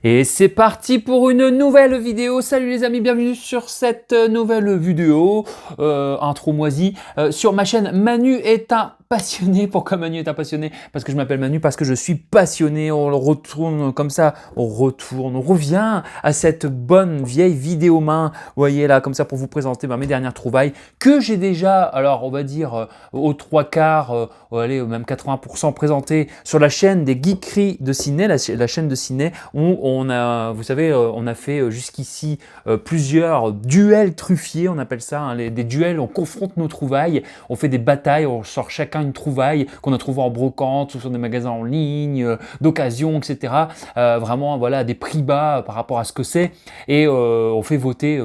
Et c'est parti pour une nouvelle vidéo. Salut les amis, bienvenue sur cette nouvelle vidéo, intro moisi, sur ma chaîne Manu est un passionné. Pourquoi Manu est un passionné? Parce que je m'appelle Manu, parce que je suis passionné. On retourne comme ça, on revient à cette bonne vieille vidéo main. Vous voyez là, comme ça pour vous présenter mes dernières trouvailles que j'ai déjà, alors on va dire aux trois quarts, allez, même 80% présentées sur la chaîne des Geekeries de Ciné, la chaîne de ciné où on a, vous savez, on a fait jusqu'ici plusieurs duels truffiers, on appelle ça, hein, des duels, on confronte nos trouvailles, on fait des batailles, on sort chacun une trouvaille qu'on a trouvée en brocante ou sur des magasins en ligne, d'occasion, etc. Vraiment, voilà, des prix bas par rapport à ce que c'est, et on fait voter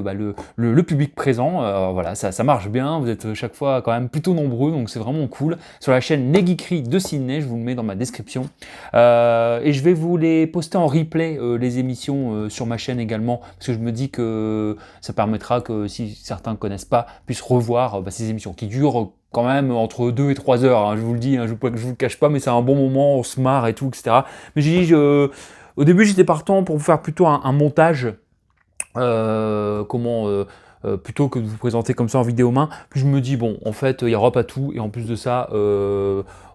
le public présent. Voilà, ça marche bien, vous êtes chaque fois quand même plutôt nombreux, donc c'est vraiment cool. Sur la chaîne Les Geekeries de Sydney, je vous le mets dans ma description, et je vais vous les poster en replay, les émissions sur ma chaîne également, parce que je me dis que ça permettra que si certains ne connaissent pas, puissent revoir ces émissions qui durent quand même entre 2 et 3 heures, hein, je vous le dis, hein, je vous le cache pas, mais c'est un bon moment, on se marre et tout, etc. Mais j'ai dit, au début j'étais partant pour vous faire plutôt un montage, plutôt que de vous présenter comme ça en vidéo main. Puis je me dis, bon, en fait, il n'y aura pas tout, et en plus de ça,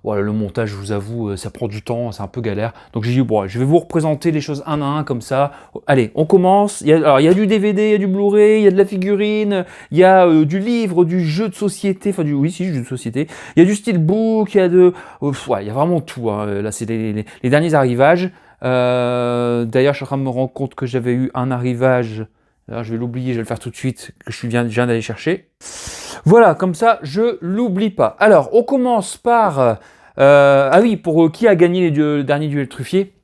voilà, le montage, je vous avoue, ça prend du temps, c'est un peu galère. Donc j'ai dit, bon, je vais vous représenter les choses un à un, comme ça. Allez, on commence. Alors, il y a du DVD, il y a du Blu-ray, il y a de la figurine, il y a du livre, du jeu de société, enfin, oui, si, jeu de société. Il y a du steelbook, il y a ouais, il y a vraiment tout, hein. Là, c'est les derniers arrivages. D'ailleurs, je suis en train de me rendre compte que j'avais eu un arrivage. Alors, je vais l'oublier, je vais le faire tout de suite, que je viens d'aller chercher. Voilà, comme ça, je l'oublie pas. Alors, on commence par... ah oui, pour qui a gagné le dernier duel truffier,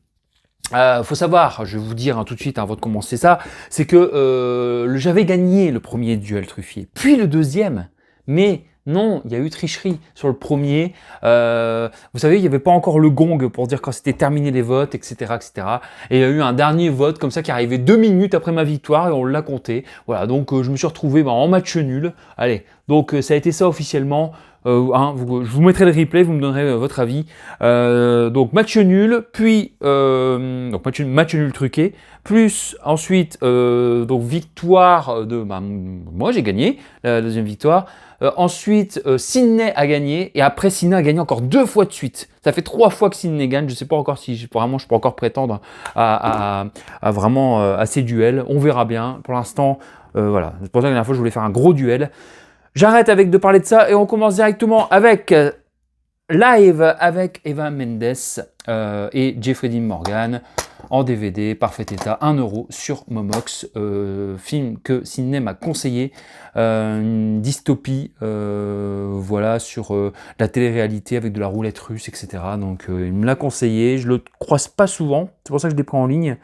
faut savoir, je vais vous dire tout de suite avant de commencer ça, c'est que j'avais gagné le premier duel truffier, puis le deuxième, mais non, il y a eu tricherie sur le premier. Vous savez, il n'y avait pas encore le gong pour dire quand c'était terminé les votes, etc., etc. Et il y a eu un dernier vote comme ça qui arrivait 2 minutes après ma victoire et on l'a compté. Voilà, donc je me suis retrouvé en match nul. Allez, donc ça a été ça officiellement. Je vous mettrai le replay, vous me donnerez votre avis. Donc match nul, puis donc match nul truqué, plus ensuite donc victoire de moi j'ai gagné la deuxième victoire. Ensuite Sydney a gagné, et après Sydney a gagné encore 2 fois de suite. Ça fait 3 fois que Sydney gagne. Je sais pas encore si vraiment je peux encore prétendre à vraiment à ces duels. On verra bien. Pour l'instant, voilà. C'est pour ça que la dernière fois je voulais faire un gros duel. J'arrête de parler de ça et on commence directement avec Live avec Eva Mendes et Jeffrey Dean Morgan en DVD, parfait état, 1 € sur Momox. Film que Sydney m'a conseillé, une dystopie, voilà, sur la télé-réalité avec de la roulette russe, etc. Donc il me l'a conseillé, je le croise pas souvent, c'est pour ça que je l'ai pris en ligne.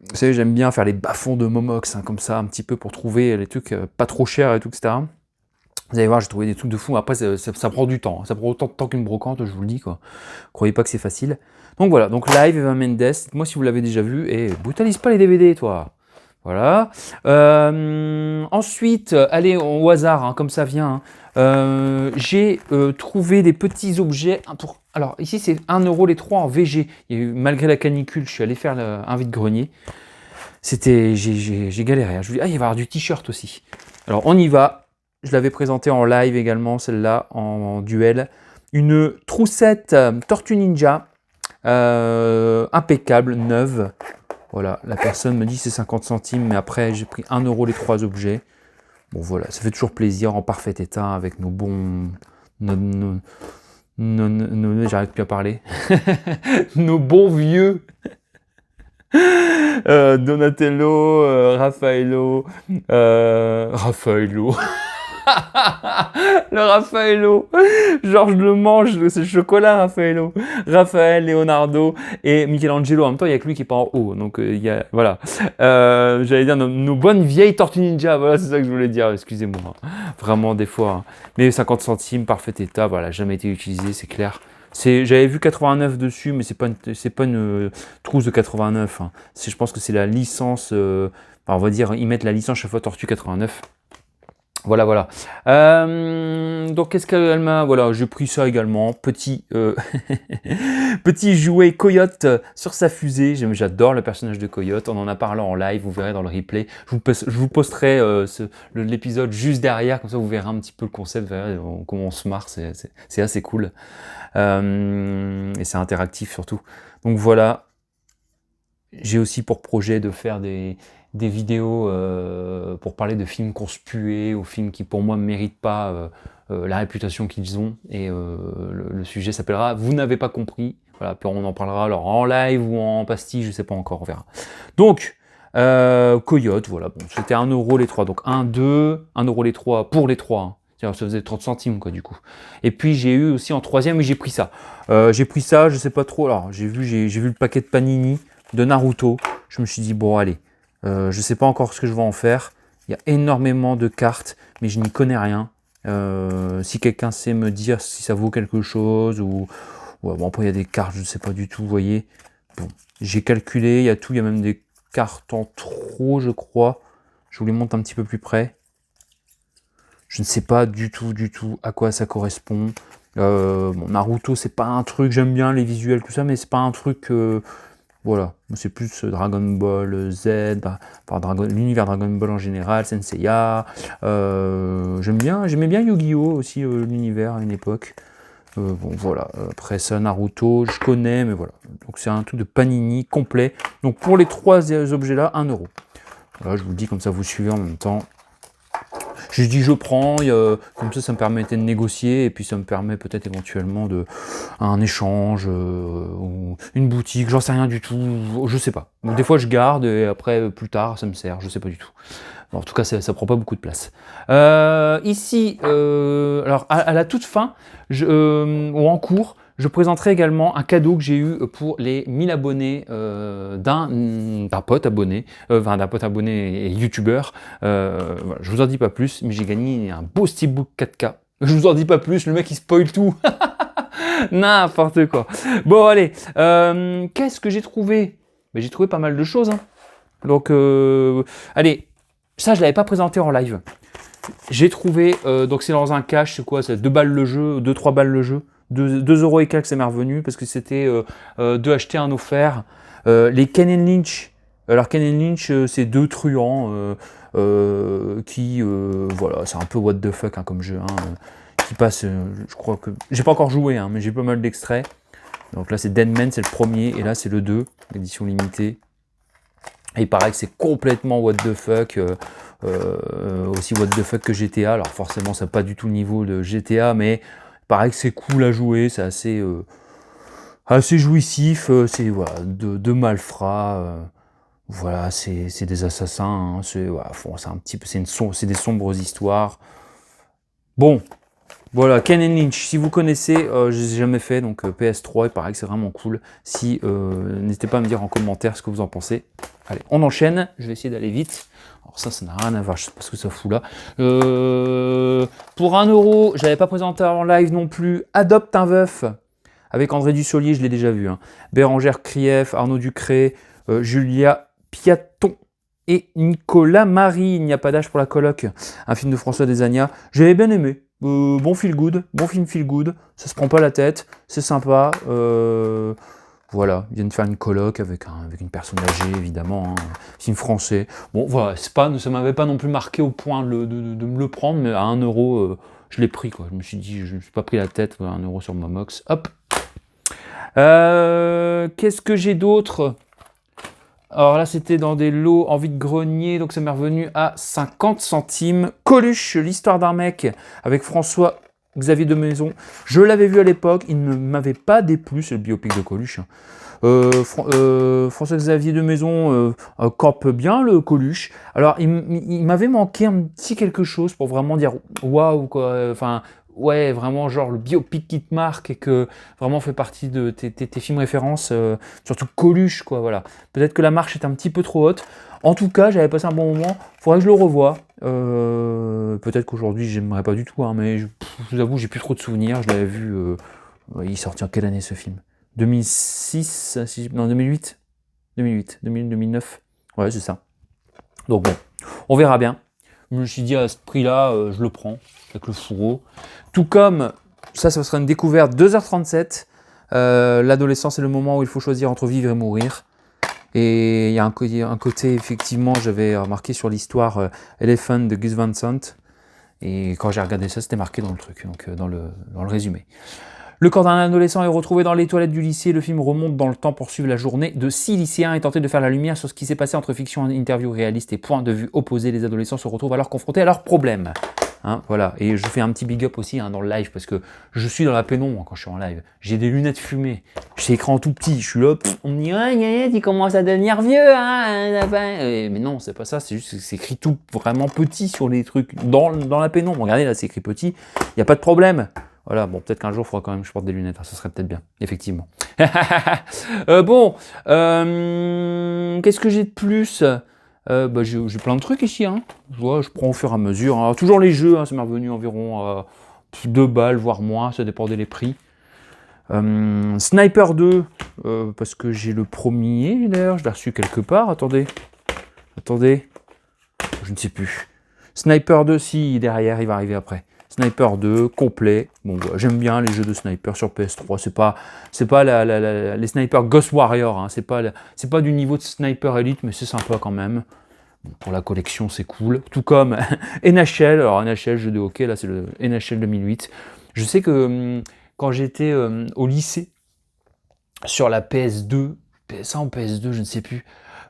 Vous savez, j'aime bien faire les bas-fonds de Momox, hein, comme ça, un petit peu pour trouver les trucs pas trop chers et tout, etc. Vous allez voir, j'ai trouvé des trucs de fou. Après, ça prend du temps. Ça prend autant de temps qu'une brocante, je vous le dis, quoi. Croyez pas que c'est facile. Donc voilà, donc Live, Eva Mendes. Dites-moi si vous l'avez déjà vu. Et brutalise pas les DVD, toi. Voilà. Ensuite, allez, au hasard, hein, comme ça vient. J'ai trouvé des petits objets. Alors, ici, c'est 1 € les 3 en VG. Malgré la canicule, je suis allé faire un vide-grenier. J'ai galéré. Je vous dis, il va y avoir du t-shirt aussi. Alors, on y va. Je l'avais présenté en live également, celle-là, en duel. Une troussette Tortue Ninja, impeccable, neuve. Voilà, la personne me dit c'est 50 centimes, mais après j'ai pris 1 € les 3 objets. Bon voilà, ça fait toujours plaisir, en parfait état, avec nos bons... J'arrête plus à parler. Nos bons vieux Donatello, Raffaello, le Raffaello, Georges le mange, c'est le chocolat Raffaello, Raphaël, Leonardo et Michelangelo. En même temps, il n'y a que lui qui est pas en haut, donc voilà. J'allais dire nos bonnes vieilles Tortues Ninja, voilà, c'est ça que je voulais dire, excusez-moi. Vraiment, des fois. Hein. Mais 50 centimes, parfait état, voilà, jamais été utilisé, c'est clair. J'avais vu 89 dessus, mais c'est pas une trousse de 89. Hein. Je pense que c'est la licence, on va dire, ils mettent la licence chaque fois Tortue 89. Voilà, voilà. Donc qu'est-ce qu'elle m'a... Voilà, j'ai pris ça également. Petit, petit jouet Coyote sur sa fusée. J'adore le personnage de Coyote. On en a parlé en live, vous verrez dans le replay. Je vous posterai l'épisode juste derrière, comme ça vous verrez un petit peu le concept, vous verrez comment on se marre, c'est assez cool. Et c'est interactif surtout. Donc voilà. J'ai aussi pour projet de faire des vidéos pour parler de films conspués, ou films qui pour moi ne méritent pas la réputation qu'ils ont. Et le sujet s'appellera « Vous n'avez pas compris ». Voilà, puis on en parlera alors en live ou en pastille, je sais pas encore, on verra. Donc, Coyote, voilà, bon, c'était 1 euro les 3. Donc 1, 2, 1 euro les 3 pour les 3. Hein. Ça faisait 30 centimes quoi du coup. Et puis j'ai eu aussi en troisième, et j'ai pris ça. Je sais pas trop, alors j'ai vu le paquet de Panini de Naruto. Je me suis dit bon allez, je sais pas encore ce que je vais en faire. Il y a énormément de cartes, mais je n'y connais rien. Si quelqu'un sait me dire si ça vaut quelque chose, ou ouais, bon, après il y a des cartes, je ne sais pas du tout, vous voyez. Bon, j'ai calculé, il y a tout, il y a même des cartes en trop, je crois. Je vous les montre un petit peu plus près. Je ne sais pas du tout à quoi ça correspond. Bon, Naruto, c'est pas un truc, j'aime bien les visuels, tout ça, mais c'est pas un truc... voilà, c'est plus Dragon Ball Z, enfin, l'univers Dragon Ball en général, Senseiya. J'aimais bien Yu-Gi-Oh! Aussi, l'univers à une époque. Bon, voilà, après ça, Naruto, je connais, mais voilà. Donc c'est un truc de Panini complet. Donc pour les 3 objets-là, 1 euro. Voilà, je vous le dis comme ça, vous suivez en même temps. J'ai dit je prends, comme ça me permettait de négocier, et puis ça me permet peut-être éventuellement un échange, ou une boutique, j'en sais rien du tout, je sais pas. Donc, des fois je garde, et après plus tard ça me sert, je sais pas du tout. Bon, en tout cas ça prend pas beaucoup de place. Ici, alors à la toute fin, ou en cours, je présenterai également un cadeau que j'ai eu pour les 1000 abonnés d'un pote abonné, d'un pote abonné et youtubeur. Voilà, je vous en dis pas plus, mais j'ai gagné un beau steelbook 4K. Je vous en dis pas plus, le mec il spoil tout. N'importe quoi. Bon allez, qu'est-ce que j'ai trouvé? J'ai trouvé pas mal de choses. Hein. Donc allez, ça je l'avais pas présenté en live. J'ai trouvé, donc c'est dans un cash, c'est quoi? C'est 2 balles le jeu, 2-3 balles le jeu. 2 euros et quelques, ça m'est revenu parce que c'était 2 achetés, 1 offert. Les Ken Lynch. Alors Ken Lynch, c'est 2 truands qui, voilà, c'est un peu what the fuck hein, comme jeu, hein, qui passe, je crois que... J'ai pas encore joué, hein, mais j'ai pas mal d'extraits. Donc là c'est Deadman, c'est le premier, et là c'est le 2, édition limitée. Et il paraît que c'est complètement what the fuck, aussi what the fuck que GTA. Alors forcément, ça n'a pas du tout le niveau de GTA, mais il paraît que c'est cool à jouer, c'est assez jouissif. C'est voilà, de malfrats. Voilà, c'est des assassins. Hein, c'est voilà, un petit peu, c'est des sombres histoires. Bon. Voilà, Ken Lynch, si vous connaissez, je ne les ai jamais fait, donc PS3, il paraît que c'est vraiment cool. Si, n'hésitez pas à me dire en commentaire ce que vous en pensez. Allez, on enchaîne, je vais essayer d'aller vite. Alors ça n'a rien à voir, je sais pas ce que ça fout là. Pour 1 euro, je l'avais pas présenté en live non plus, Adopte un veuf, avec André Dussolier, je l'ai déjà vu. Hein. Bérangère Krief, Arnaud Ducré, Julia Piaton et Nicolas Marie, il n'y a pas d'âge pour la coloc, un film de François Desagna. J'avais bien aimé. Bon feel good, bon film feel good, ça se prend pas la tête, c'est sympa. Voilà, ils viennent faire une coloc avec une personne âgée, évidemment, hein, film français. Bon, voilà, ça m'avait pas non plus marqué au point de me le prendre, mais à 1 euro, je l'ai pris, quoi. Je me suis dit, je me suis pas pris la tête, 1 euro sur Momox, hop. Qu'est-ce que j'ai d'autre? Alors là, c'était dans des lots en vide-grenier, donc ça m'est revenu à 50 centimes. Coluche, l'histoire d'un mec, avec François-Xavier de Maison. Je l'avais vu à l'époque, il ne m'avait pas déplu, c'est le biopic de Coluche. François-Xavier de Maison campe bien le Coluche. Alors, il m'avait manqué un petit quelque chose pour vraiment dire waouh, quoi. Enfin, ouais, vraiment, genre le biopic qui te marque et que vraiment fait partie de tes films références, surtout Coluche, quoi, voilà. Peut-être que la marche est un petit peu trop haute. En tout cas, j'avais passé un bon moment. Faudrait que je le revoie. Peut-être qu'aujourd'hui, j'aimerais pas du tout, hein, mais je vous avoue, j'ai plus trop de souvenirs. Je l'avais vu. Il est sorti en quelle année ce film? 2006, non 2008, 2009. Ouais, c'est ça. Donc bon, on verra bien. Je me suis dit à ce prix-là, je le prends avec le fourreau. Tout comme, ça sera une découverte, 2h37. L'adolescence est le moment où il faut choisir entre vivre et mourir. Et il y a un côté, effectivement, j'avais remarqué sur l'histoire Elephant de Gus Van Sant. Et quand j'ai regardé ça, c'était marqué dans le truc, donc dans le résumé. Le corps d'un adolescent est retrouvé dans les toilettes du lycée. Le film remonte dans le temps pour suivre la journée de 6 lycéens et tenter de faire la lumière sur ce qui s'est passé entre fiction, interview réaliste et points de vue opposés. Les adolescents se retrouvent alors confrontés à leurs problèmes. Hein, voilà. Et je fais un petit big up aussi dans le live parce que je suis dans la pénombre quand je suis en live. J'ai des lunettes fumées. J'ai écran tout petit. Je suis là. On me dit ouais, tu commences à devenir vieux. Hein, mais non, c'est pas ça. C'est juste que c'est écrit tout vraiment petit sur les trucs dans la pénombre. Regardez là, c'est écrit petit. Il n'y a pas de problème. Voilà, bon, peut-être qu'un jour, il faudra quand même que je porte des lunettes, ça serait peut-être bien, effectivement. Qu'est-ce que j'ai de plus j'ai plein de trucs ici, hein. Je prends au fur et à mesure. Alors, toujours les jeux, hein, ça m'est revenu environ 2 balles, voire moins, ça dépendait les prix. Sniper 2, parce que j'ai le premier, d'ailleurs, je l'ai reçu quelque part, attendez, je ne sais plus. Sniper 2, si, derrière, il va arriver après. Sniper 2, complet. Bon, j'aime bien les jeux de sniper sur PS3. C'est pas les snipers Ghost Warrior. Hein. C'est pas du niveau de Sniper Elite, mais c'est sympa quand même. Bon, pour la collection, c'est cool. Tout comme NHL. Alors NHL, jeu de hockey, là c'est le NHL 2008. Je sais que quand j'étais au lycée, sur la PS2, PS1 ou PS2, je ne sais plus,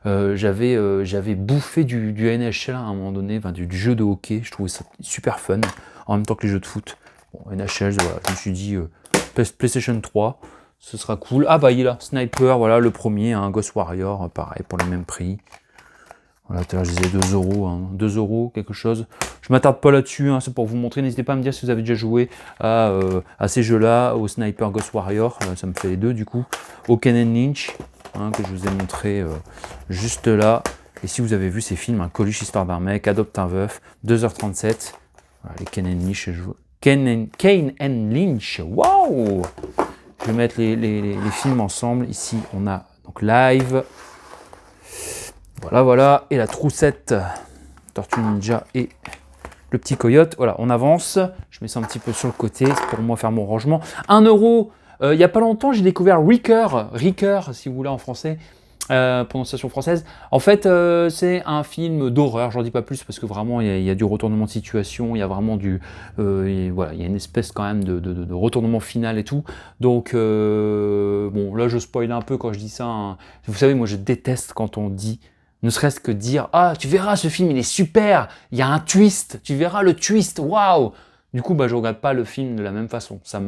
j'avais bouffé du NHL à un moment donné, du jeu de hockey. Je trouvais ça super fun. En même temps que les jeux de foot. Bon, NHL, voilà, je me suis dit, PlayStation 3, ce sera cool. Ah bah il est là, Sniper, voilà, le premier, hein, Ghost Warrior, pareil, pour le même prix. Voilà, tout à l'heure je disais 2 €, hein, 2 € quelque chose. Je m'attarde pas là-dessus, hein, c'est pour vous montrer. N'hésitez pas à me dire si vous avez déjà joué à ces jeux-là, au Sniper Ghost Warrior, ça me fait les deux du coup. Au Ken Lynch, hein, que je vous ai montré juste là. Et si vous avez vu ces films, hein, Coluche, Histoire d'un mec, Adopte un veuf, 2h37. Voilà, les Kane Lynch, Kane Lynch, waouh! Je vais mettre les films ensemble. Ici, on a donc Live. Voilà. Et la troussette Tortue Ninja et le petit coyote. Voilà, on avance. Je mets ça un petit peu sur le côté. C'est pour moi faire mon rangement. 1 €. Il n'y a pas longtemps, j'ai découvert Ricker, si vous voulez en français. Prononciation française. En fait, c'est un film d'horreur. J'en dis pas plus parce que vraiment il y a du retournement de situation, il y a vraiment voilà, il y a une espèce quand même de retournement final et tout. Donc bon, là je spoil un peu quand je dis ça. Hein. Vous savez, moi je déteste quand on dit, ne serait-ce que dire ah tu verras ce film il est super, il y a un twist, tu verras le twist, waouh. Du coup je regarde pas le film de la même façon. Ça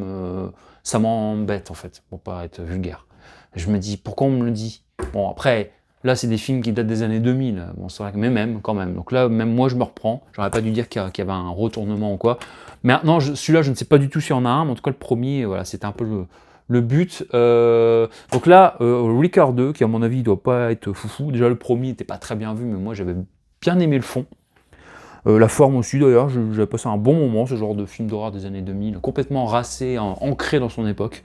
m'embête en fait pour pas être vulgaire. Je me dis pourquoi on me le dit. Bon, après, là, c'est des films qui datent des années 2000. Bon, c'est vrai que, mais même, quand même. Donc là, même moi, je me reprends. J'aurais pas dû dire qu'il y avait un retournement ou quoi. Maintenant, celui-là, je ne sais pas du tout s'il y en a un, mais en tout cas, le premier, voilà, c'était un peu le but. Donc là, Ricker 2, qui à mon avis, doit pas être foufou. Déjà, le premier n'était pas très bien vu, mais moi, j'avais bien aimé le fond. La forme aussi, d'ailleurs, j'avais passé un bon moment, ce genre de film d'horreur des années 2000, complètement racé, ancré dans son époque.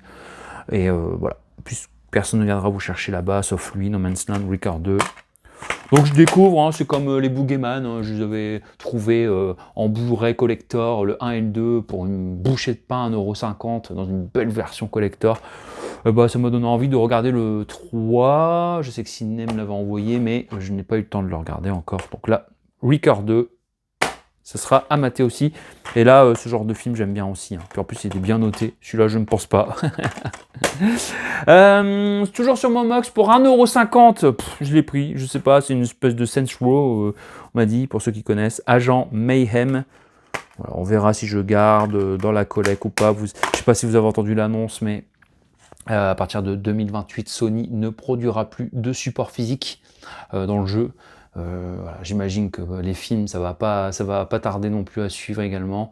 Et voilà. Puis, personne ne viendra vous chercher là-bas, sauf lui, No Man's Land, Ricker 2. Donc je découvre, hein, c'est comme les Boogeyman, hein, je les avais trouvés en Blu-ray collector, le 1 et le 2, pour une bouchée de pain, 1,50 € dans une belle version collector. Ça m'a donné envie de regarder le 3, je sais que Ciné me l'avait envoyé, mais je n'ai pas eu le temps de le regarder encore. Donc là, Ricker 2, ce sera à mater aussi. Et là, ce genre de film, j'aime bien aussi. Hein. Puis en plus, il était bien noté. Celui-là, je ne pense pas. Toujours sur Momox, pour 1,50 €. Je l'ai pris. Je sais pas, c'est une espèce de Saints Row, on m'a dit, pour ceux qui connaissent. Agent Mayhem. Voilà, on verra si je garde dans la collecte ou pas. Je sais pas si vous avez entendu l'annonce, mais à partir de 2028, Sony ne produira plus de support physique dans le jeu. Voilà, j'imagine que les films, ça va pas tarder non plus à suivre également.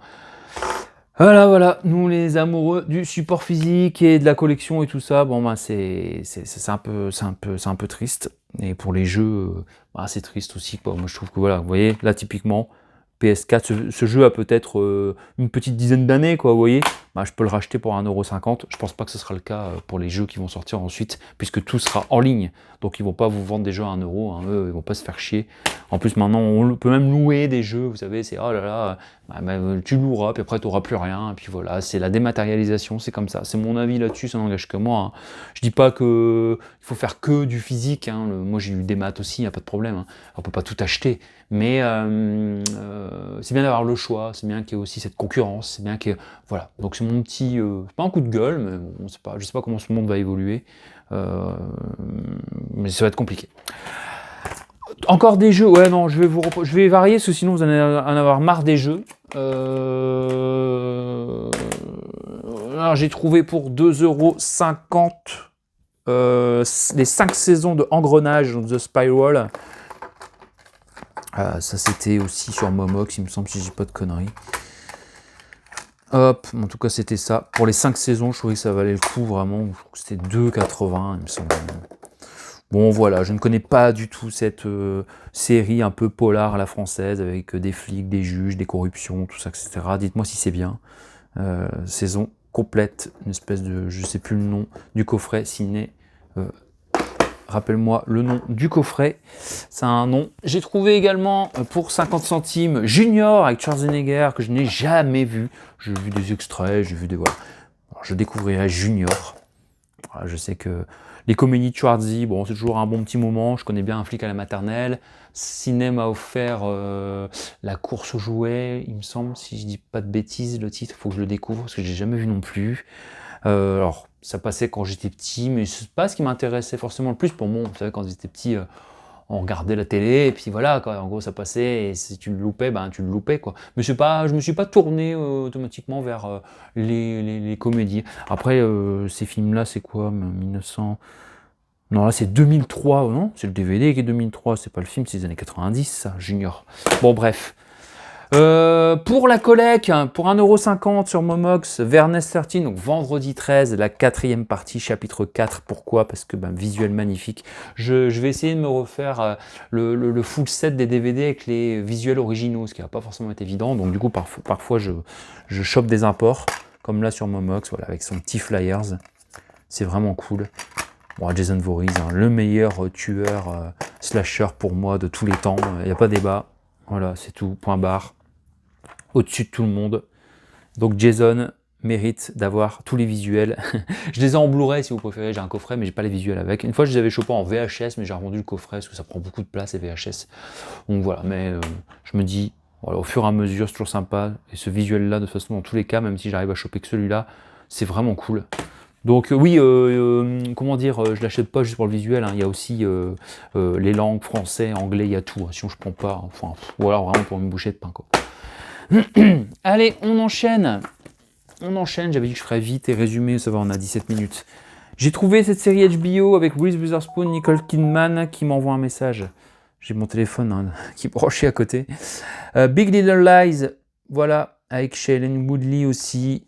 Voilà, nous les amoureux du support physique et de la collection et tout ça, bon c'est un peu triste. Et pour les jeux, c'est triste aussi quoi. Moi je trouve que voilà, vous voyez, là typiquement, PS4. Ce jeu a peut-être une petite dizaine d'années, quoi, vous voyez. Bah, je peux le racheter pour 1,50 €. Je pense pas que ce sera le cas pour les jeux qui vont sortir ensuite, puisque tout sera en ligne. Donc ils vont pas vous vendre des jeux à 1 €, hein, eux, ils vont pas se faire chier. En plus, maintenant, on peut même louer des jeux, vous savez, c'est oh là là, tu loueras, puis après tu n'auras plus rien, et puis voilà, c'est la dématérialisation, c'est comme ça. C'est mon avis là-dessus, ça n'engage que moi, hein. Je dis pas que il faut faire que du physique, hein. Moi j'ai eu des maths aussi, il n'y a pas de problème, hein. On peut pas tout acheter, mais c'est bien d'avoir le choix, c'est bien qu'il y ait aussi cette concurrence, c'est bien que voilà. Donc c'est mon petit, c'est pas un coup de gueule, mais bon, je sais pas comment ce monde va évoluer, mais ça va être compliqué. Encore des jeux, ouais non, je vais varier, parce que sinon vous allez en avoir marre des jeux. Alors j'ai trouvé pour 2,50 € les 5 saisons de Engrenage de The Spiral. Ça c'était aussi sur Momox, il me semble, si je dis pas de conneries. Hop, en tout cas c'était ça. Pour les 5 saisons, je trouvais que ça valait le coup vraiment. Je crois que c'était 2,80 €, il me semble. Bon voilà, je ne connais pas du tout cette série un peu polar à la française, avec des flics, des juges, des corruptions, tout ça, etc. Dites-moi si c'est bien. Saison complète, une espèce de, je sais plus le nom, du coffret signé. Rappelle-moi le nom du coffret, c'est un nom. J'ai trouvé également pour 50 centimes Junior avec Schwarzenegger, que je n'ai jamais vu. J'ai vu des extraits, j'ai vu des... Voilà. Alors, je découvrirai Junior. Voilà, je sais que les comédies de Schwarzy, bon, c'est toujours un bon petit moment. Je connais bien Un flic à la maternelle. Ciné m'a offert La course aux jouets, il me semble, si je dis pas de bêtises, le titre, il faut que je le découvre, parce que j'ai jamais vu non plus. Alors, ça passait quand j'étais petit, mais c'est pas ce qui m'intéressait forcément le plus. Pour moi, vous savez, quand j'étais petit, on regardait la télé, et puis voilà, quoi. En gros, ça passait, et si tu le loupais, ben tu le loupais, quoi. Mais je me suis pas tourné automatiquement vers les comédies. Après, ces films-là, c'est quoi, 1900... Non, là, c'est 2003, non? C'est le DVD qui est 2003, c'est pas le film, c'est les années 90, ça, Junior. Bon, bref. Pour la collecte, pour 1,50 € sur Momox, Vernest 13, donc vendredi 13, la 4e partie, chapitre 4. Pourquoi? Parce que visuel magnifique. Je vais essayer de me refaire le full set des DVD avec les visuels originaux, ce qui n'a pas forcément été évident. Donc du coup, parfois je chope des imports, comme là sur Momox, voilà, avec son petit flyers. C'est vraiment cool. Bon, Jason Voorhees, hein, le meilleur tueur slasher pour moi de tous les temps. Il n'y a pas débat. Voilà, c'est tout. Point barre. Au-dessus de tout le monde. Donc Jason mérite d'avoir tous les visuels. Je les ai en Blu-ray si vous préférez, j'ai un coffret mais j'ai pas les visuels avec. Une fois je les avais chopés en VHS mais j'ai revendu le coffret parce que ça prend beaucoup de place les VHS. Donc voilà, mais je me dis, voilà, au fur et à mesure c'est toujours sympa. Et ce visuel là de toute façon dans tous les cas, même si j'arrive à choper que celui-là, c'est vraiment cool. Donc oui, comment dire, je l'achète pas juste pour le visuel, hein. Il y a aussi les langues, français, anglais, il y a tout, hein. Sinon je prends pas, enfin, ou alors vraiment pour une bouchée de pain, quoi. Allez, on enchaîne. J'avais dit que je ferais vite et résumé, ça va, on a 17 minutes. J'ai trouvé cette série HBO avec Reese Witherspoon, Nicole Kidman qui m'envoie un message. J'ai mon téléphone qui est branché à côté. Big Little Lies, voilà, avec Shailene Woodley aussi.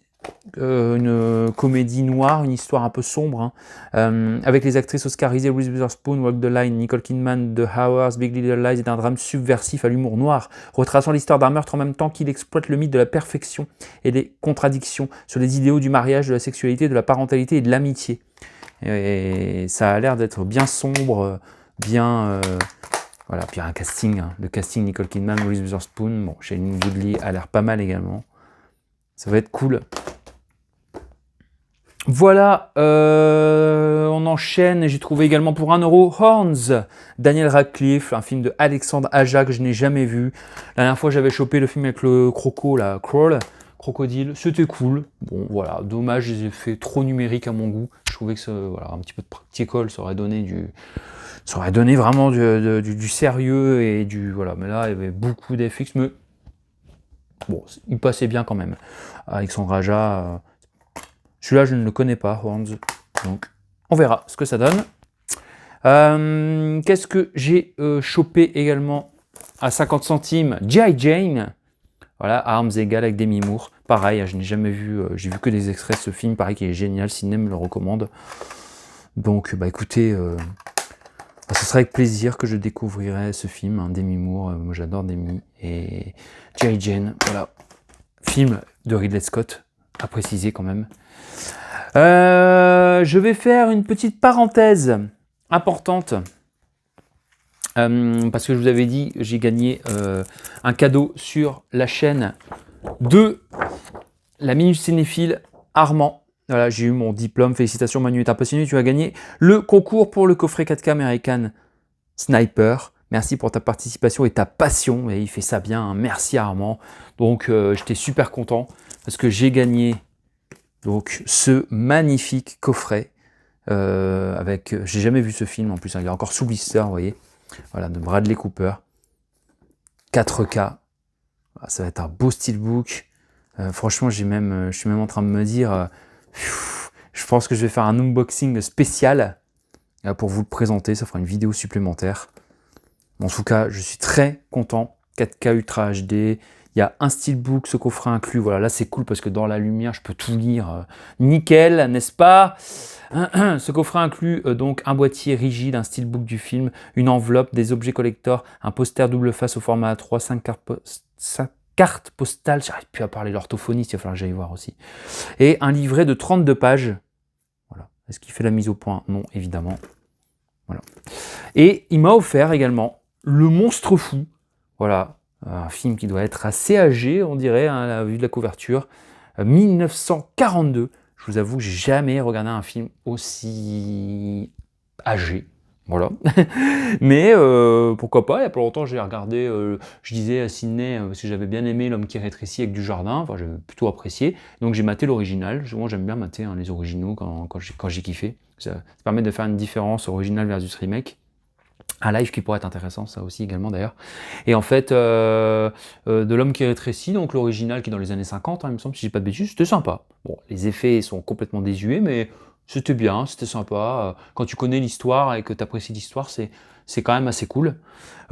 Une comédie noire, une histoire un peu sombre, hein, avec les actrices oscarisées Reese Witherspoon, Walk the Line, Nicole Kidman, The Hours. Big Little Lies est un drame subversif à l'humour noir, retraçant l'histoire d'un meurtre en même temps qu'il exploite le mythe de la perfection et des contradictions sur les idéaux du mariage, de la sexualité, de la parentalité et de l'amitié. Et ça a l'air d'être bien sombre, bien... voilà, puis il y a un casting, hein, le casting Nicole Kidman, Reese Witherspoon, bon, Shailene Woodley a l'air pas mal également. Ça va être cool. Voilà, on enchaîne. J'ai trouvé également pour 1 € Horns, Daniel Radcliffe, un film de Alexandre Aja que je n'ai jamais vu. La dernière fois, j'avais chopé le film avec le croco, la Crawl, Crocodile. C'était cool. Bon, voilà, dommage, j'ai fait trop numérique à mon goût. Je trouvais que voilà, un petit peu de practical, ça aurait donné vraiment du sérieux et du... Voilà, mais là, il y avait beaucoup d'FX, mais bon, il passait bien quand même. Alexandre Aja... Celui-là, je ne le connais pas, Horns, donc on verra ce que ça donne. Qu'est-ce que j'ai chopé également à 50 centimes? G.I. Jane, voilà, à armes égales avec Demi Moore. Pareil, je n'ai jamais vu, j'ai vu que des extraits de ce film, pareil, qui est génial, Ciné me le recommande. Donc, bah écoutez, Ce sera avec plaisir que je découvrirai ce film, hein, Demi Moore. Moi j'adore Demi et J. Jane. Voilà, film de Ridley Scott, à préciser quand même. Je vais faire une petite parenthèse importante. Parce que je vous avais dit, j'ai gagné un cadeau sur la chaîne de la Minute Cinéphile Armand. Voilà, j'ai eu mon diplôme. Félicitations Manu, est un passionné. Tu as gagné le concours pour le coffret 4K American Sniper. Merci pour ta participation et ta passion. Et il fait ça bien. Hein. Merci Armand. Donc j'étais super content parce que j'ai gagné donc ce magnifique coffret avec. J'ai jamais vu ce film en plus. Hein, il est encore sous blister, vous voyez. Voilà, de Bradley Cooper. 4K. Ça va être un beau steelbook. Franchement, je suis même en train de me dire, je pense que je vais faire un unboxing spécial pour vous le présenter. Ça fera une vidéo supplémentaire. En tout cas, je suis très content. 4K Ultra HD. Il y a un steelbook, ce coffret inclus. Voilà, là c'est cool parce que dans la lumière, je peux tout lire. Nickel, n'est-ce pas? Ce coffret inclut donc un boîtier rigide, un steelbook du film, une enveloppe, des objets collector, un poster double face au format A3, 5 cartes postales, j'arrive plus à parler l'orthophoniste, il va falloir que j'aille voir aussi, et un livret de 32 pages. Voilà. Est-ce qu'il fait la mise au point? Non, évidemment. Voilà. Et il m'a offert également Le Monstre Fou. Voilà, un film qui doit être assez âgé, on dirait, hein, à la vue de la couverture. 1942. Je vous avoue que j'ai jamais regardé un film aussi âgé. Voilà. Mais pourquoi pas, il y a pas longtemps j'ai regardé, je disais à Sydney, parce que j'avais bien aimé L'Homme qui rétrécit avec du jardin, enfin j'avais plutôt apprécié, donc j'ai maté l'original. Souvent j'aime bien mater les originaux quand j'ai kiffé. Ça permet de faire une différence original versus remake. Un live qui pourrait être intéressant, ça aussi également d'ailleurs. Et en fait, de L'Homme qui rétrécit, donc l'original qui est dans les années 50, hein, il me semble, si j'ai pas de bêtises, c'était sympa. Bon, les effets sont complètement désuets, mais c'était bien, c'était sympa. Quand tu connais l'histoire et que tu apprécies l'histoire, c'est quand même assez cool.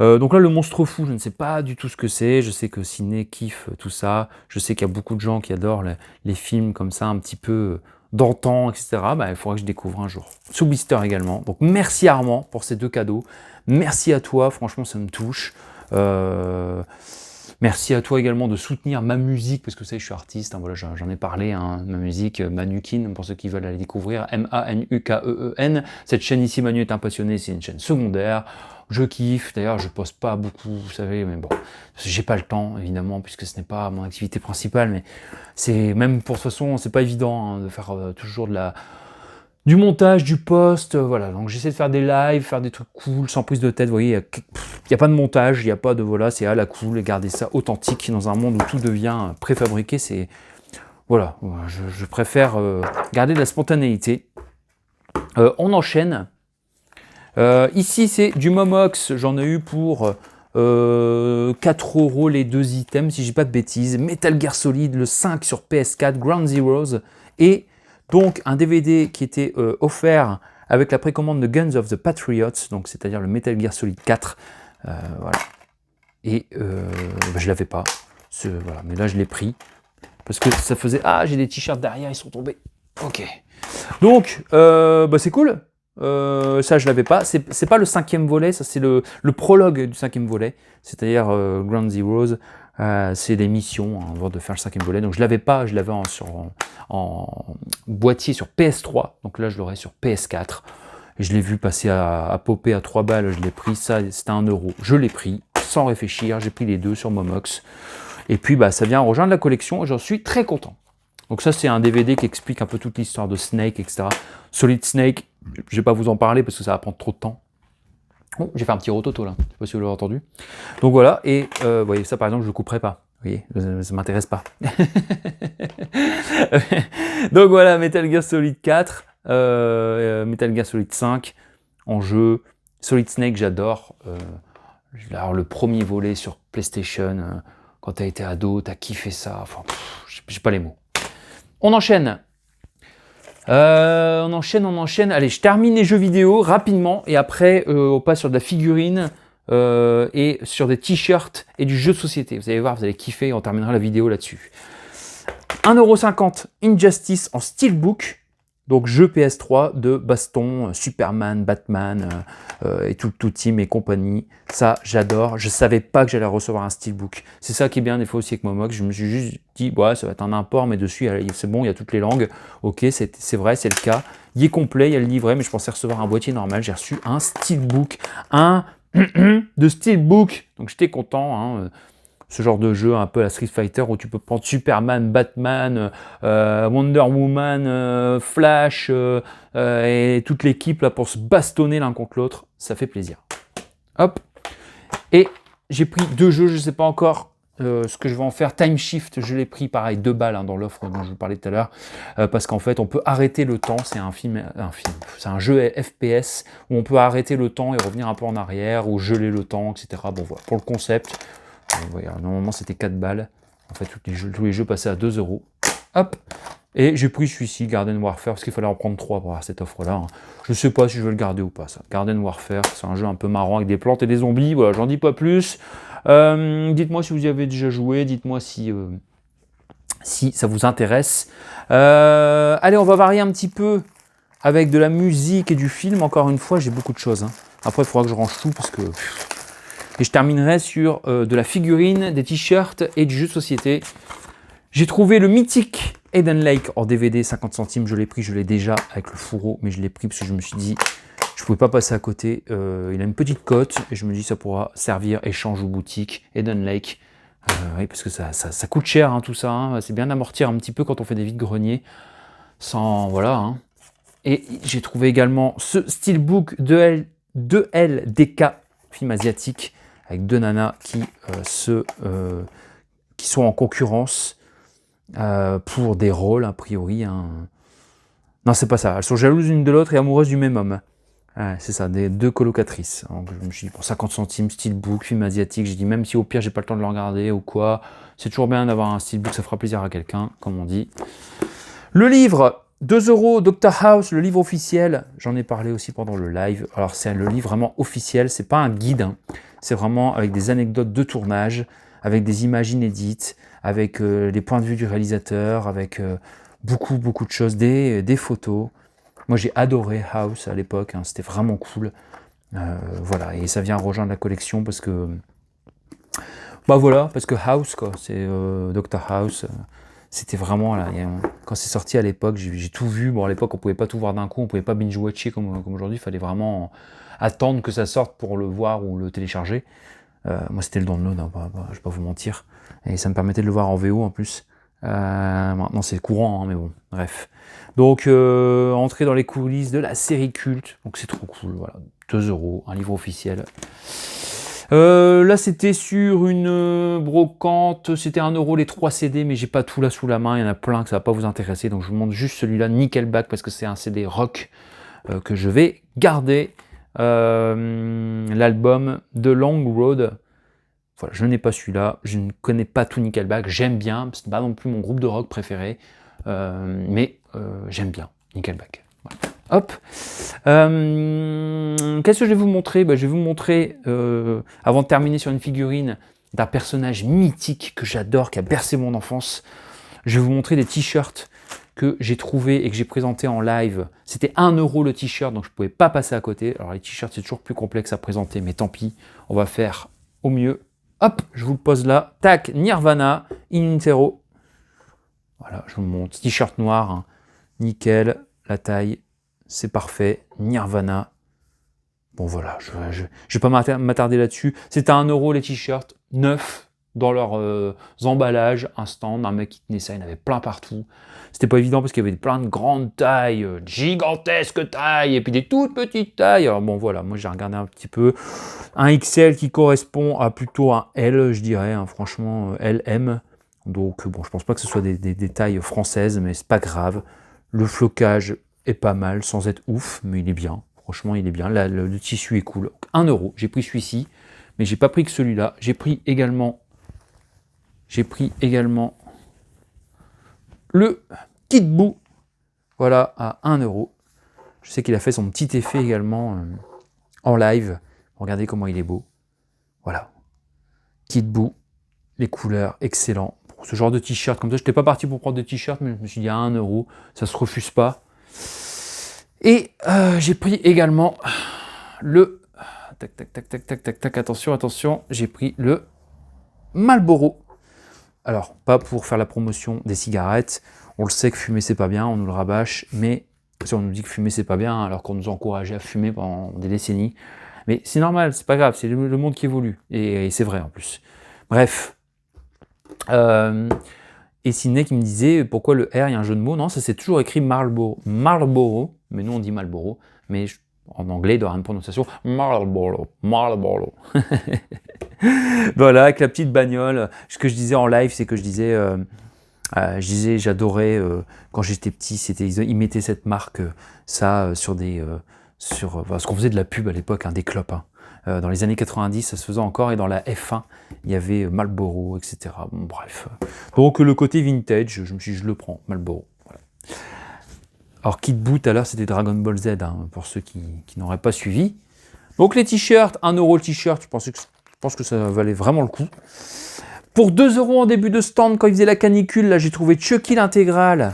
Donc là, Le Monstre Fou, je ne sais pas du tout ce que c'est. Je sais que Ciné kiffe tout ça. Je sais qu'il y a beaucoup de gens qui adorent les films comme ça, un petit peu d'antan, etc. Bah, il faudrait que je découvre un jour. Sous blister également. Donc merci Armand pour ces 2 cadeaux. Merci à toi, franchement ça me touche. Merci à toi également de soutenir ma musique, parce que vous savez, je suis artiste, hein, voilà, j'en ai parlé, hein, ma musique, Manuken, pour ceux qui veulent aller découvrir, M-A-N-U-K-E-E-N. Cette chaîne ici, Manu est un passionné, c'est une chaîne secondaire. Je kiffe, d'ailleurs je poste pas beaucoup, vous savez, mais bon, j'ai pas le temps, évidemment, puisque ce n'est pas mon activité principale, mais c'est même pour toute façon, c'est pas évident hein, de faire toujours du montage, du post, voilà. Donc j'essaie de faire des lives, faire des trucs cool, sans prise de tête. Vous voyez, il n'y a pas de montage, il n'y a pas de voilà, c'est à la cool et garder ça authentique dans un monde où tout devient préfabriqué. C'est voilà, je préfère garder de la spontanéité. On enchaîne. Ici c'est du Momox, j'en ai eu pour 4 € les 2 items, si j'ai pas de bêtises. Metal Gear Solid, le 5 sur PS4, Ground Zeroes et donc un DVD qui était offert avec la précommande de Guns of the Patriots, donc c'est-à-dire le Metal Gear Solid 4. Voilà. Et je l'avais pas. Voilà. Mais là je l'ai pris. Parce que ça faisait... Ah, j'ai des t-shirts derrière, ils sont tombés. Ok. Donc, c'est cool. Ça je l'avais pas. C'est pas le 5e volet, ça c'est le prologue du 5e volet. C'est-à-dire Ground Zeroes. C'est des missions hein, avant de faire le 5e volet. Donc je l'avais pas, je l'avais en boîtier sur PS3. Donc là je l'aurai sur PS4. Et je l'ai vu passer à popper à 3 balles. Je l'ai pris, ça c'était 1 €. Je l'ai pris sans réfléchir. J'ai pris les 2 sur Momox. Et puis ça vient rejoindre la collection et j'en suis très content. Donc ça c'est un DVD qui explique un peu toute l'histoire de Snake, etc. Solid Snake, je vais pas vous en parler parce que ça va prendre trop de temps. Oh, j'ai fait un petit rototo là, je sais pas si vous l'avez entendu. Donc voilà, et vous voyez, ça par exemple, je le couperai pas. Vous voyez, ça m'intéresse pas. Donc voilà, Metal Gear Solid 4, Metal Gear Solid 5 en jeu. Solid Snake, j'adore. Alors le premier volet sur PlayStation, quand t'as été ado, t'as kiffé ça. Enfin, j'ai pas les mots. On enchaîne. On enchaîne. Allez, je termine les jeux vidéo rapidement et après on passe sur de la figurine et sur des t-shirts et du jeu de société. Vous allez voir, vous allez kiffer et on terminera la vidéo là-dessus. 1,50 € Injustice en steelbook Donc jeu PS3 de baston, Superman, Batman et tout team et compagnie. Ça, j'adore. Je savais pas que j'allais recevoir un steelbook. C'est ça qui est bien des fois aussi avec Momox. Je me suis juste dit, ouais, ça va être un import, mais dessus, c'est bon, il y a toutes les langues. Ok, c'est vrai, c'est le cas. Il est complet, il y a le livret, mais je pensais recevoir un boîtier normal. J'ai reçu un steelbook, un de steelbook. Donc j'étais content, hein. Ce genre de jeu un peu à la Street Fighter où tu peux prendre Superman, Batman, Wonder Woman, Flash et toute l'équipe là pour se bastonner l'un contre l'autre, ça fait plaisir. Hop. Et j'ai pris 2 jeux, je ne sais pas encore ce que je vais en faire. Time Shift, je l'ai pris pareil 2 balles hein, dans l'offre dont je vous parlais tout à l'heure, parce qu'en fait on peut arrêter le temps. C'est c'est un jeu FPS où on peut arrêter le temps et revenir un peu en arrière ou geler le temps, etc. Bon voilà pour le concept. Voilà, normalement c'était 4 balles. En fait, tous les jeux passaient à 2 euros. Hop. Et j'ai pris celui-ci, Garden Warfare, parce qu'il fallait en prendre 3 pour avoir cette offre-là. Hein. Je ne sais pas si je veux le garder ou pas, ça. Garden Warfare, c'est un jeu un peu marrant avec des plantes et des zombies. Voilà, j'en dis pas plus. Dites-moi si vous y avez déjà joué. Dites-moi si ça vous intéresse. Allez, on va varier un petit peu avec de la musique et du film. Encore une fois, j'ai beaucoup de choses. Hein. Après, il faudra que je range tout parce que... Et je terminerai sur de la figurine, des t-shirts et du jeu de société. J'ai trouvé le mythique Eden Lake en DVD, 50 centimes. Je l'ai pris, je l'ai déjà avec le fourreau, mais je l'ai pris parce que je me suis dit, je ne pouvais pas passer à côté. Il a une petite cote et je me dis ça pourra servir échange ou boutique. Eden Lake, oui, parce que ça coûte cher hein, tout ça. Hein. C'est bien d'amortir un petit peu quand on fait des vides-greniers. Sans, voilà. Hein. Et j'ai trouvé également ce steelbook de LDK, film asiatique, avec 2 nanas qui sont en concurrence pour des rôles, a priori. Hein. Non, c'est pas ça. Elles sont jalouses l'une de l'autre et amoureuses du même homme. C'est ça, des 2 colocatrices. Donc, je me suis dit, pour 50 centimes, steelbook, film asiatique, j'ai dit, même si au pire, j'ai pas le temps de le regarder ou quoi, c'est toujours bien d'avoir un steelbook, ça fera plaisir à quelqu'un, comme on dit. Le livre, 2 euros, Dr House, le livre officiel, j'en ai parlé aussi pendant le live. Alors c'est le livre vraiment officiel, c'est pas un guide, hein. C'est vraiment avec des anecdotes de tournage, avec des images inédites, avec les points de vue du réalisateur, avec beaucoup de choses, des photos. Moi j'ai adoré House à l'époque, hein, c'était vraiment cool. Voilà, et ça vient rejoindre la collection parce que... Bah voilà, parce que House, quoi, c'est Dr House... C'était vraiment là, quand c'est sorti à l'époque, j'ai tout vu. Bon, à l'époque, on pouvait pas tout voir d'un coup, on pouvait pas binge-watcher comme aujourd'hui. Il fallait vraiment attendre que ça sorte pour le voir ou le télécharger. Moi, c'était le download, hein, je vais pas vous mentir. Et ça me permettait de le voir en VO en plus. Maintenant, c'est courant, hein, mais bon, bref. Donc, entrer dans les coulisses de la série culte. Donc, c'est trop cool. Voilà, 2 euros, un livre officiel. Là, c'était sur une brocante, c'était 1 euro les 3 CD, mais j'ai pas tout là sous la main, il y en a plein que ça va pas vous intéresser, donc je vous montre juste celui-là, Nickelback, parce que c'est un CD rock que je vais garder. L'album The Long Road, voilà, je n'ai pas celui-là, je ne connais pas tout Nickelback, j'aime bien, c'est pas non plus mon groupe de rock préféré, mais j'aime bien Nickelback. Voilà. Hop. Qu'est-ce que je vais vous montrer? Je vais vous montrer, avant de terminer sur une figurine d'un personnage mythique que j'adore, qui a bercé mon enfance, je vais vous montrer des t-shirts que j'ai trouvé et que j'ai présenté en live. C'était 1 euro le t-shirt, donc je ne pouvais pas passer à côté. Alors les t-shirts, c'est toujours plus complexe à présenter, mais tant pis, on va faire au mieux. Hop, je vous le pose là. Tac, Nirvana, In Utero. Voilà, je vous montre. T-shirt noir, hein. Nickel, la taille. C'est parfait, Nirvana. Bon voilà, je vais pas m'attarder là-dessus. C'était à 1 euro les t-shirts, neufs, dans leurs emballages, un stand, un mec qui tenait ça, il y en avait plein partout. C'était pas évident parce qu'il y avait plein de grandes tailles, gigantesques tailles, et puis des toutes petites tailles. Alors bon voilà, moi j'ai regardé un petit peu. Un XL qui correspond à plutôt un L, je dirais, hein, franchement, LM. Donc bon, je pense pas que ce soit des tailles françaises, mais c'est pas grave. Le flocage est pas mal, sans être ouf, mais il est bien. Franchement, il est bien. Là, le tissu est cool. 1 euro. J'ai pris celui-ci, mais j'ai pas pris que celui-là. J'ai pris également le Kit Boo. Voilà, à 1 euro. Je sais qu'il a fait son petit effet également en live. Regardez comment il est beau. Voilà. Kit Boo. Les couleurs, excellent. Pour ce genre de t-shirt comme ça, je n'étais pas parti pour prendre des t-shirts, mais je me suis dit à 1 euro, ça se refuse pas. Et j'ai pris également le... Tac, tac, tac, tac, tac, tac, tac, attention, attention, j'ai pris le Marlboro. Alors, pas pour faire la promotion des cigarettes, on le sait que fumer c'est pas bien, on nous le rabâche, mais si on nous dit que fumer c'est pas bien, alors qu'on nous encourageait à fumer pendant des décennies, mais c'est normal, c'est pas grave, c'est le monde qui évolue, et c'est vrai en plus. Bref, et Sidney qui me disait pourquoi le R, il y a un jeu de mots, non, ça c'est toujours écrit Marlboro, Marlboro, mais nous on dit Marlboro, mais en anglais il doit avoir une prononciation Marlboro, Marlboro. Voilà, avec la petite bagnole. Ce que je disais en live, c'est que je disais, j'adorais quand j'étais petit, ils mettaient cette marque, sur des, parce qu'on faisait de la pub à l'époque, des clopes. Dans les années 90, ça se faisait encore, et dans la F1, il y avait Marlboro, etc. Bon, bref. Donc le côté vintage, je me suis dit, je le prends, Marlboro. Voilà. Alors Kid Buu, tout à l'heure, c'était Dragon Ball Z, pour ceux qui n'auraient pas suivi. Donc les t-shirts, 1 € le t-shirt, je pense que ça valait vraiment le coup. Pour 2 € en début de stand, quand il faisait la canicule, là j'ai trouvé Chucky l'intégrale.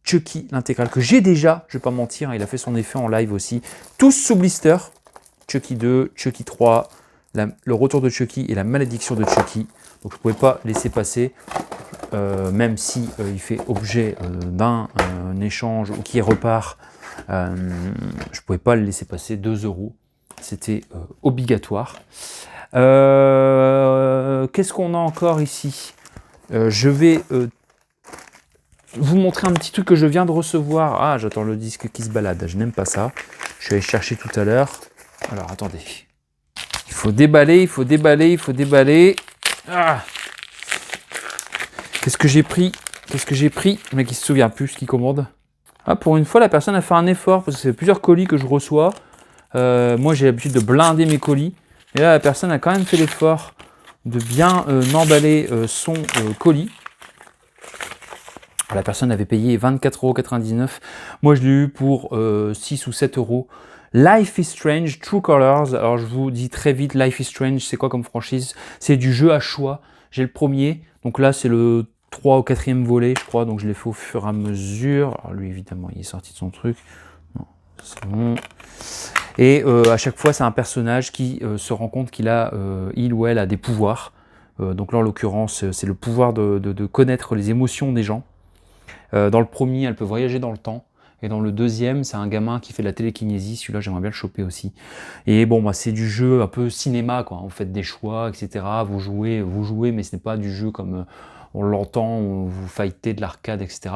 Chucky l'intégrale, que j'ai déjà, je vais pas mentir, il a fait son effet en live aussi. Tous sous blister. Chucky 2, Chucky 3, le retour de Chucky et la malédiction de Chucky. Donc je ne pouvais pas laisser passer, même si il fait objet d'un échange ou qui repart, je ne pouvais pas le laisser passer. 2 €, c'était obligatoire. Qu'est-ce qu'on a encore ici? Je vais vous montrer un petit truc que je viens de recevoir. Ah, j'attends le disque qui se balade, je n'aime pas ça. Je suis allé chercher tout à l'heure. Alors, attendez. Il faut déballer, il faut déballer, il faut déballer. Ah, qu'est-ce que j'ai pris? Qu'est-ce que j'ai pris? Le mec, il se souvient plus ce qu'il commande. Ah, pour une fois, la personne a fait un effort, parce que c'est plusieurs colis que je reçois. Moi, j'ai l'habitude de blinder mes colis. Et là, la personne a quand même fait l'effort de bien emballer son colis. La personne avait payé 24,99 €. Moi, je l'ai eu pour 6 ou 7 €. Life is Strange, True Colors. Alors, je vous dis très vite, Life is Strange, c'est quoi comme franchise? C'est du jeu à choix. J'ai le premier. Donc là, c'est le 3 ou 4e volet, je crois. Donc, je l'ai fait au fur et à mesure. Alors, lui, évidemment, il est sorti de son truc. Non, c'est bon. Et à chaque fois, c'est un personnage qui se rend compte qu'il il ou elle a des pouvoirs. Donc là, en l'occurrence, c'est le pouvoir de connaître les émotions des gens. Dans le premier, elle peut voyager dans le temps. Et dans le deuxième, c'est un gamin qui fait de la télékinésie. Celui-là, j'aimerais bien le choper aussi. Et bon, bah, c'est du jeu un peu cinéma, quoi. Vous faites des choix, etc. Vous jouez, mais ce n'est pas du jeu comme on l'entend, où vous fightez de l'arcade, etc.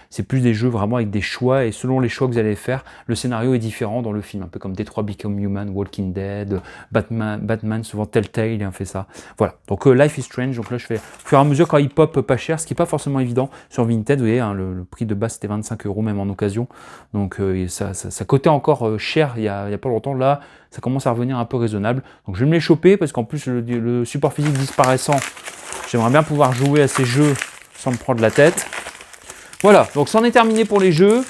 C'est plus des jeux vraiment avec des choix. Et selon les choix que vous allez faire, le scénario est différent dans le film. Un peu comme Detroit Become Human, Walking Dead, Batman, souvent Telltale, il a fait ça. Voilà. Donc Life is Strange. Donc là, je fais au fur et à mesure quand il pop pas cher, ce qui n'est pas forcément évident sur Vinted. Vous voyez, le prix de base c'était 25 €, même en occasion. Donc ça coûtait encore cher il y a pas longtemps. Là, ça commence à revenir un peu raisonnable. Donc je vais me les choper parce qu'en plus le support physique disparaissant, j'aimerais bien pouvoir jouer à ces jeux sans me prendre la tête. Voilà, donc c'en est terminé pour les jeux.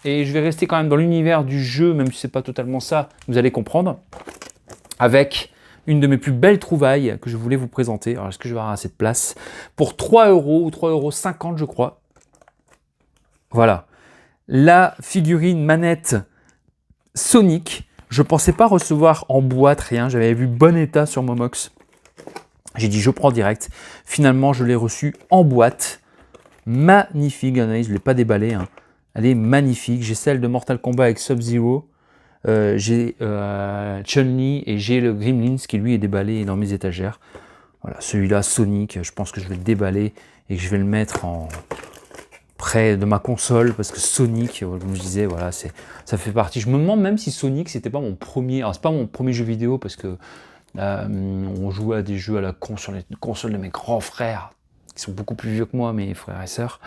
Et je vais rester quand même dans l'univers du jeu, même si c'est pas totalement ça, vous allez comprendre. Avec une de mes plus belles trouvailles que je voulais vous présenter. Alors est-ce que je vais avoir assez de place? Pour 3 € ou 3,50 € je crois. Voilà. La figurine manette Sonic. Je ne pensais pas recevoir en boîte rien. J'avais vu bon état sur Momox. J'ai dit je prends direct. Finalement, je l'ai reçue en boîte. Magnifique. Je ne l'ai pas déballée. Elle est magnifique. J'ai celle de Mortal Kombat avec Sub-Zero. J'ai Chun-Li et j'ai le Gremlins qui lui est déballé dans mes étagères. Voilà, celui-là, Sonic, je pense que je vais le déballer et que je vais le mettre près de ma console parce que Sonic, comme je disais, voilà, ça fait partie. Je me demande même si Sonic c'était pas mon premier. Alors c'est pas mon premier jeu vidéo parce que on jouait à des jeux à la con sur les consoles de mes grands frères qui sont beaucoup plus vieux que moi, mes frères et sœurs.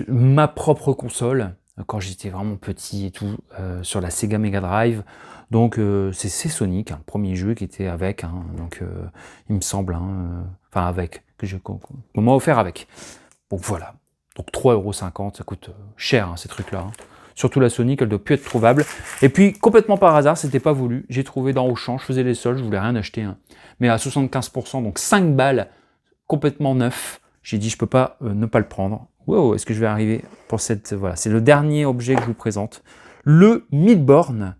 Ma propre console, quand j'étais vraiment petit et tout, sur la Sega Mega Drive. Donc c'est Sonic, le premier jeu qui était avec. Donc il me semble, enfin avec. On m'a offert avec. Donc voilà. Donc 3,50 €, ça coûte cher ces trucs-là. Surtout la Sonic, elle ne doit plus être trouvable. Et puis complètement par hasard, c'était pas voulu. J'ai trouvé dans Auchan, je faisais les soldes, je voulais rien acheter. Mais à 75%, donc 5 balles, complètement neuf. J'ai dit je peux pas ne pas le prendre. Wow, est-ce que je vais arriver pour cette... Voilà, c'est le dernier objet que je vous présente. Le Midborn.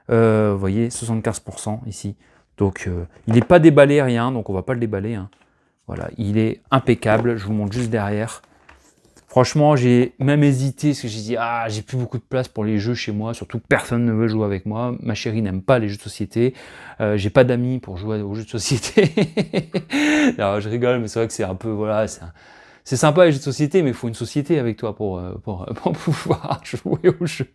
Vous voyez, 75% ici. Donc, il n'est pas déballé, rien, donc on va pas le déballer. Hein. Voilà, il est impeccable. Je vous montre juste derrière. Franchement, j'ai même hésité, parce que j'ai dit, ah, j'ai plus beaucoup de place pour les jeux chez moi, surtout personne ne veut jouer avec moi. Ma chérie n'aime pas les jeux de société. J'ai pas d'amis pour jouer aux jeux de société. Alors, je rigole, mais c'est vrai que c'est un peu, voilà, c'est sympa les jeux de société, mais il faut une société avec toi pour pouvoir jouer au jeu.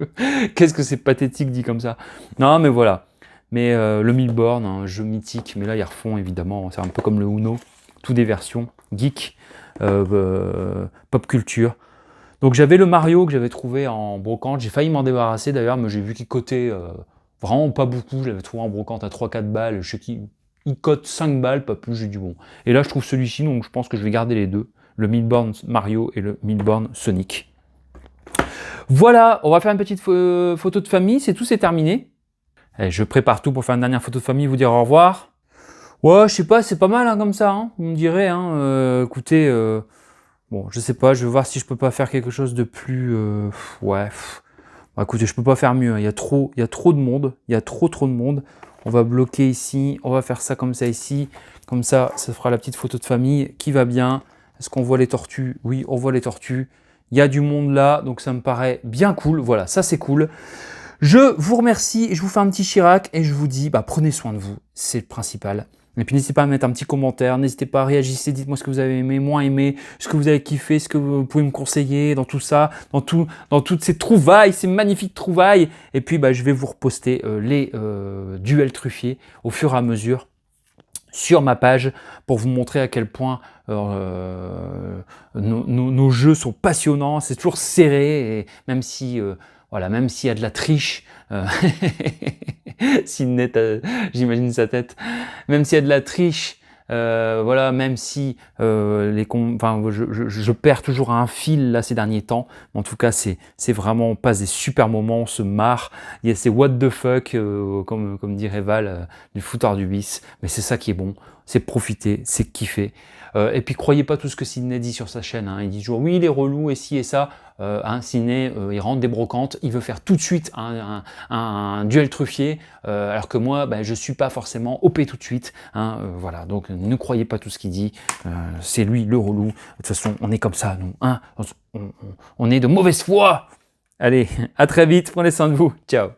Qu'est-ce que c'est pathétique dit comme ça. Non, mais voilà. Mais le Milborn, un jeu mythique, mais là ils refont évidemment, c'est un peu comme le Uno, tout des versions, geek, pop culture. Donc j'avais le Mario que j'avais trouvé en brocante, j'ai failli m'en débarrasser d'ailleurs, mais j'ai vu qu'il cotait vraiment pas beaucoup, je l'avais trouvé en brocante à 3-4 balles, je sais qu'il cote 5 balles, pas plus, j'ai dit bon. Et là je trouve celui-ci, donc je pense que je vais garder les deux, le Milborn Mario et le Milborn Sonic. Voilà, on va faire une petite photo de famille, c'est tout, c'est terminé. Allez, je prépare tout pour faire une dernière photo de famille, vous dire au revoir. Ouais, je sais pas, c'est pas mal hein, comme ça, hein, vous me direz. Hein, écoutez, bon, je sais pas, je vais voir si je peux pas faire quelque chose de plus... ouais, bon, écoutez, je peux pas faire mieux, hein, il y a trop de monde, il y a trop de monde. On va bloquer ici, on va faire ça ici, comme ça fera la petite photo de famille qui va bien. Est-ce qu'on voit les tortues? Oui, on voit les tortues. Il y a du monde là, donc ça me paraît bien cool. Voilà, ça c'est cool. Je vous remercie, je vous fais un petit Chirac et je vous dis, bah, prenez soin de vous, c'est le principal. Et puis n'hésitez pas à mettre un petit commentaire, n'hésitez pas à réagir, dites-moi ce que vous avez aimé, moins aimé, ce que vous avez kiffé, ce que vous pouvez me conseiller dans tout ça, dans toutes ces trouvailles, ces magnifiques trouvailles. Et puis bah, je vais vous reposter les duels truffiers au fur et à mesure sur ma page pour vous montrer à quel point nos jeux sont passionnants, c'est toujours serré, et même si voilà, même s'il y a de la triche, j'imagine sa tête, même s'il y a de la triche, voilà, même si je perds toujours un fil là ces derniers temps, mais en tout cas c'est vraiment, on passe des super moments, on se marre, il y a ces what the fuck, comme dirait Val, du foutoir du bis, mais c'est ça qui est bon, c'est profiter, c'est kiffer. Et puis croyez pas tout ce que Sidney dit sur sa chaîne, hein. Il dit toujours oui il est relou et ci et ça, hein, Sidney il rentre des brocantes, il veut faire tout de suite un duel truffier, alors que moi ben, je suis pas forcément OP tout de suite, hein, voilà, donc ne croyez pas tout ce qu'il dit, c'est lui le relou, de toute façon on est comme ça nous, hein, on est de mauvaise foi. Allez, à très vite, prenez soin de vous, ciao.